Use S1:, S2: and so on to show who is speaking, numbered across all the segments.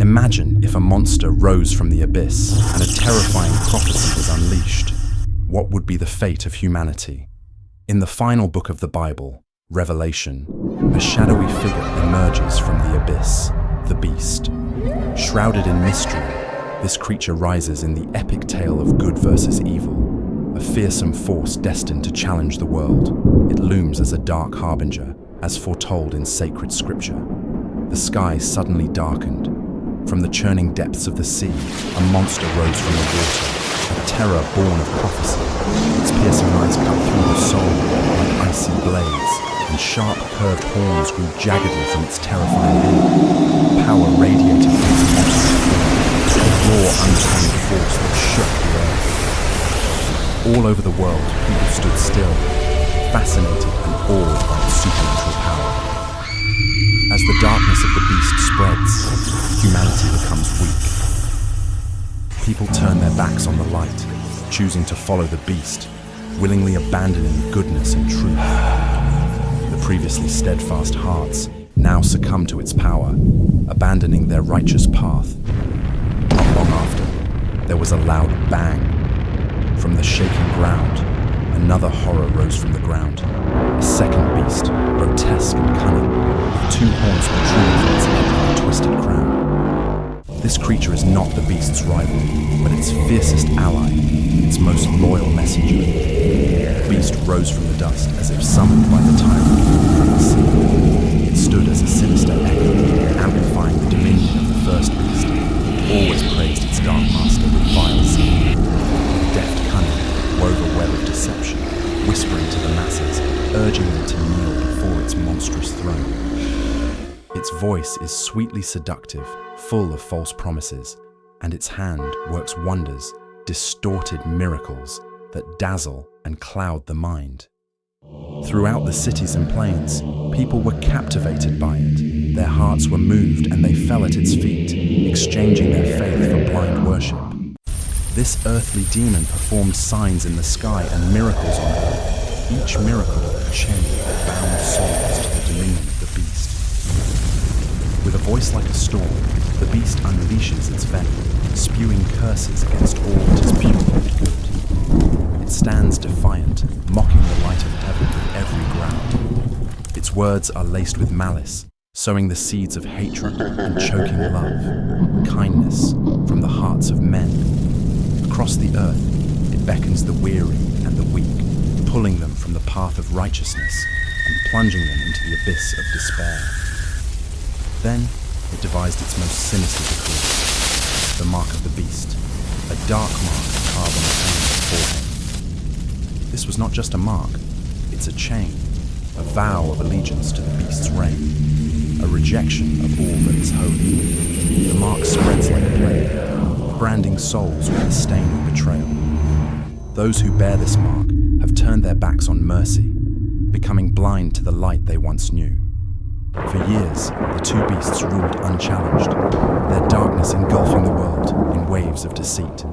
S1: Imagine if a monster rose from the abyss and a terrifying prophecy was unleashed. What would be the fate of humanity? In the final book of the Bible, Revelation, a shadowy figure emerges from the abyss, the beast. Shrouded in mystery, this creature rises in the epic tale of good versus evil, a fearsome force destined to challenge the world. It looms as a dark harbinger, as foretold in sacred scripture. The sky suddenly darkened. From the churning depths of the sea, a monster rose from the water, a terror born of prophecy. Its piercing eyes cut through the soul like icy blades, and sharp curved horns grew jaggedly from its terrifying head. Power radiated from its monstrous form, a raw, untamed force that shook the earth. All over the world, people stood still, fascinated and awed by its supernatural power. As the darkness of the beast spreads, humanity becomes weak. People turn their backs on the light, choosing to follow the beast, willingly abandoning goodness and truth. The previously steadfast hearts now succumb to its power, abandoning their righteous path. Not long after, there was a loud bang. From the shaking ground, another horror rose from the ground. A second beast, grotesque and cunning, with two horns protruding from its head like a twisted crown. This creature is not the beast's rival, but its fiercest ally, its most loyal messenger. The beast rose from the dust as if summoned by the tyrant from the sea. It stood as a sinister echo, amplifying the dominion of the first beast. It always praised its dark master with vile zeal. Deft cunning wove a web of deception, whispering to the masses, urging them to kneel before its monstrous throne. Its voice is sweetly seductive, full of false promises, and its hand works wonders, distorted miracles that dazzle and cloud the mind. Throughout the cities and plains, people were captivated by it. Their hearts were moved and they fell at its feet, exchanging their faith for blind worship. This earthly demon performed signs in the sky and miracles on earth, each miracle a chain that bound souls to the dominion of the beast. With a voice like a storm, the beast unleashes its venom, spewing curses against all that is pure and good. It stands defiant, mocking the light of heaven with every ground. Its words are laced with malice, sowing the seeds of hatred and choking love, kindness from the hearts of men. Across the earth, it beckons the weary and the weak, pulling them from the path of righteousness and plunging them into the abyss of despair. Then, it devised its most sinister decree, the mark of the beast, a dark mark carved on the hand's forehead. This was not just a mark, it's a chain, a vow of allegiance to the beast's reign, a rejection of all that is holy. The mark spreads like a plague, branding souls with the stain of betrayal. Those who bear this mark have turned their backs on mercy, becoming blind to the light they once knew. For years, the two beasts ruled unchallenged, their darkness engulfing the world in waves of deceit.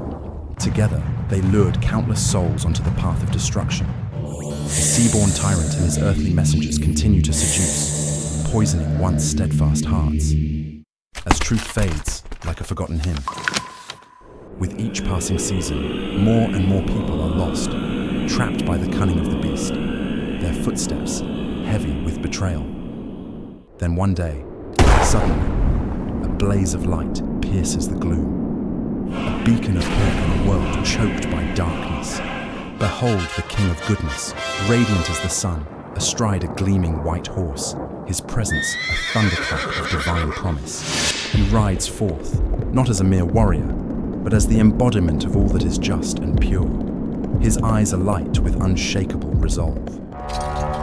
S1: Together, they lured countless souls onto the path of destruction. The sea-born tyrant and his earthly messengers continue to seduce, poisoning once steadfast hearts. As truth fades, like a forgotten hymn. With each passing season, more and more people are lost, trapped by the cunning of the beast, their footsteps heavy with betrayal. Then one day, suddenly, a blaze of light pierces the gloom. A beacon of hope in a world choked by darkness. Behold the King of Goodness, radiant as the sun, astride a gleaming white horse, his presence a thunderclap of divine promise. He rides forth, not as a mere warrior, but as the embodiment of all that is just and pure. His eyes alight with unshakable resolve.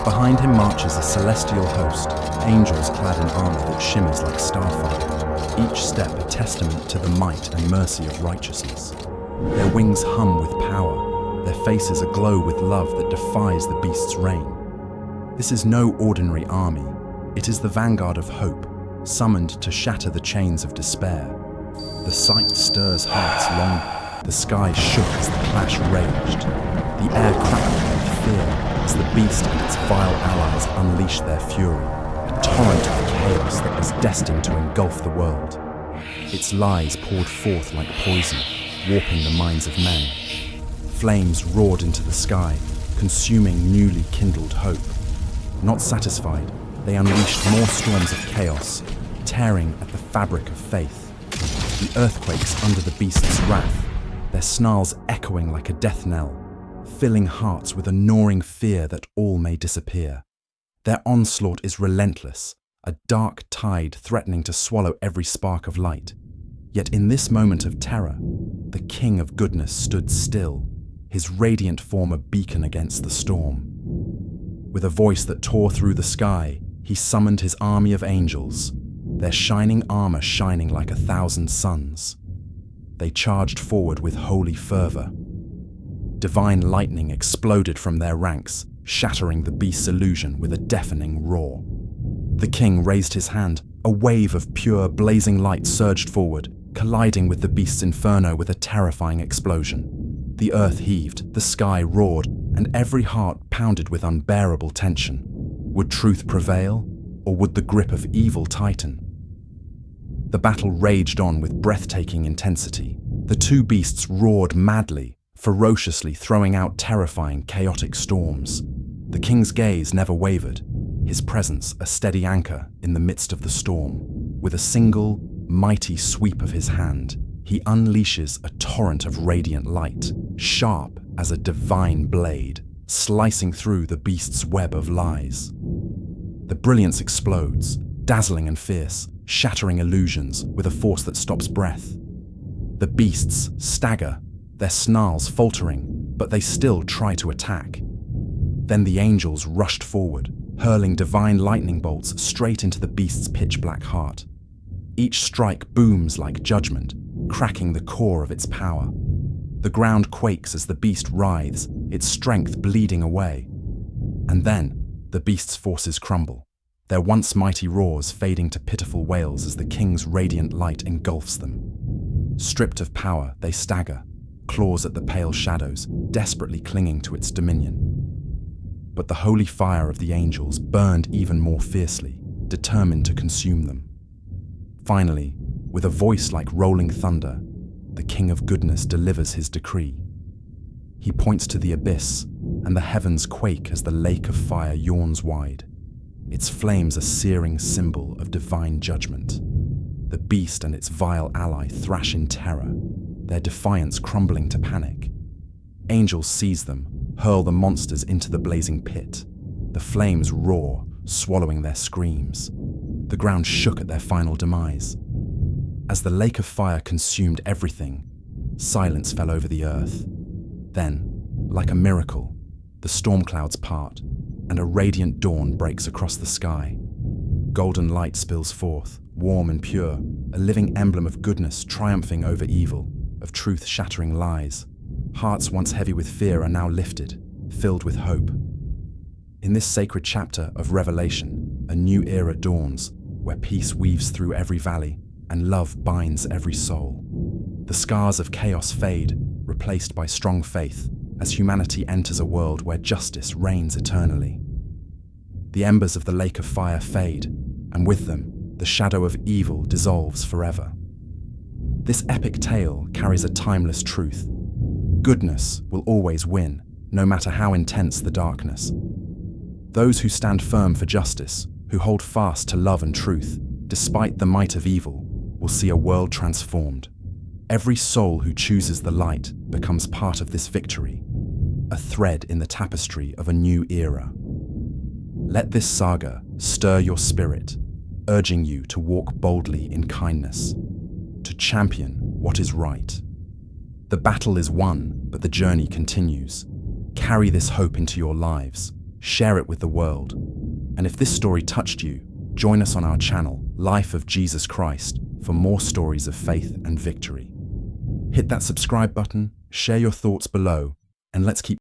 S1: Behind him marches a celestial host, angels clad in armor that shimmers like starfire, each step a testament to the might and mercy of righteousness. Their wings hum with power, their faces aglow with love that defies the beast's reign. This is no ordinary army, it is the vanguard of hope, summoned to shatter the chains of despair. The sight stirs hearts long, the sky shook as the clash raged. The air crackled with fear as the beast and its vile allies unleashed their fury, a torrent of chaos that was destined to engulf the world. Its lies poured forth like poison, warping the minds of men. Flames roared into the sky, consuming newly kindled hope. Not satisfied, they unleashed more storms of chaos, tearing at the fabric of faith. The earthquakes under the beast's wrath, their snarls echoing like a death knell, filling hearts with a gnawing fear that all may disappear. Their onslaught is relentless, a dark tide threatening to swallow every spark of light. Yet in this moment of terror, the King of Goodness stood still, his radiant form a beacon against the storm. With a voice that tore through the sky, he summoned his army of angels, their shining armor shining like 1,000 suns. They charged forward with holy fervor. Divine lightning exploded from their ranks, shattering the beast's illusion with a deafening roar. The king raised his hand. A wave of pure, blazing light surged forward, colliding with the beast's inferno with a terrifying explosion. The earth heaved, the sky roared, and every heart pounded with unbearable tension. Would truth prevail, or would the grip of evil tighten? The battle raged on with breathtaking intensity. The two beasts roared madly, ferociously throwing out terrifying, chaotic storms. The king's gaze never wavered, his presence a steady anchor in the midst of the storm. With a single, mighty sweep of his hand, he unleashes a torrent of radiant light, sharp as a divine blade, slicing through the beast's web of lies. The brilliance explodes, dazzling and fierce, shattering illusions with a force that stops breath. The beasts stagger, their snarls faltering, but they still try to attack. Then the angels rushed forward, hurling divine lightning bolts straight into the beast's pitch-black heart. Each strike booms like judgment, cracking the core of its power. The ground quakes as the beast writhes, its strength bleeding away. And then, the beast's forces crumble, their once mighty roars fading to pitiful wails as the king's radiant light engulfs them. Stripped of power, they stagger, claws at the pale shadows, desperately clinging to its dominion. But the holy fire of the angels burned even more fiercely, determined to consume them. Finally, with a voice like rolling thunder, the King of Goodness delivers his decree. He points to the abyss, and the heavens quake as the lake of fire yawns wide. Its flames a searing symbol of divine judgment. The beast and its vile ally thrash in terror, their defiance crumbling to panic. Angels seize them, hurl the monsters into the blazing pit. The flames roar, swallowing their screams. The ground shook at their final demise. As the lake of fire consumed everything, silence fell over the earth. Then, like a miracle, the storm clouds part, and a radiant dawn breaks across the sky. Golden light spills forth, warm and pure, a living emblem of goodness triumphing over evil, of truth shattering lies. Hearts once heavy with fear are now lifted, filled with hope. In this sacred chapter of Revelation, a new era dawns, where peace weaves through every valley, and love binds every soul. The scars of chaos fade, replaced by strong faith, as humanity enters a world where justice reigns eternally. The embers of the lake of fire fade, and with them, the shadow of evil dissolves forever. This epic tale carries a timeless truth. Goodness will always win, no matter how intense the darkness. Those who stand firm for justice, who hold fast to love and truth, despite the might of evil, will see a world transformed. Every soul who chooses the light becomes part of this victory, a thread in the tapestry of a new era. Let this saga stir your spirit, urging you to walk boldly in kindness, to champion what is right. The battle is won, but the journey continues. Carry this hope into your lives, share it with the world. And if this story touched you, join us on our channel, Life of Jesus Christ, for more stories of faith and victory. Hit that subscribe button, share your thoughts below, and let's keep